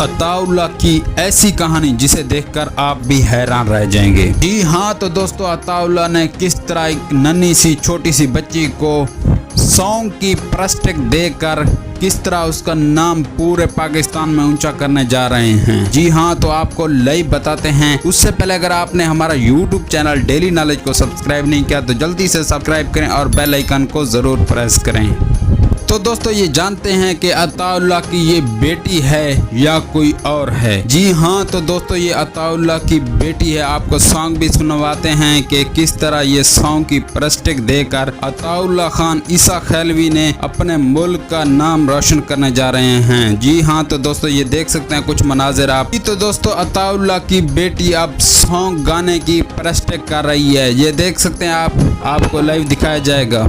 अताउल्लाह की ऐसी कहानी जिसे देखकर आप भी हैरान रह जाएंगे। जी हाँ, तो दोस्तों अताउल्लाह ने किस तरह एक नन्ही सी छोटी सी बच्ची को सॉन्ग की प्रस्टेक देकर किस तरह उसका नाम पूरे पाकिस्तान में ऊंचा करने जा रहे हैं। जी हाँ, तो आपको लाइव बताते हैं। उससे पहले अगर आपने हमारा YouTube चैनल डेली नॉलेज को सब्सक्राइब नहीं किया तो जल्दी से सब्सक्राइब करें और बेल आइकन को ज़रूर प्रेस करें। तो दोस्तों ये जानते हैं कि अताउल्लाह की ये बेटी है या कोई और है। जी हाँ, तो दोस्तों ये अताउल्लाह की बेटी है। आपको सॉन्ग भी सुनवाते हैं कि किस तरह ये सॉन्ग की प्रस्टेक देकर अताउल्लाह खान ईसा खैलवी ने अपने मुल्क का नाम रोशन करने जा रहे हैं। जी हाँ, तो दोस्तों ये देख सकते हैं कुछ मनाजिर आप। तो दोस्तों अताउल्लाह की बेटी अब सॉन्ग गाने की प्रस्टेक कर रही है। ये देख सकते हैं आप, आपको लाइव दिखाया जाएगा।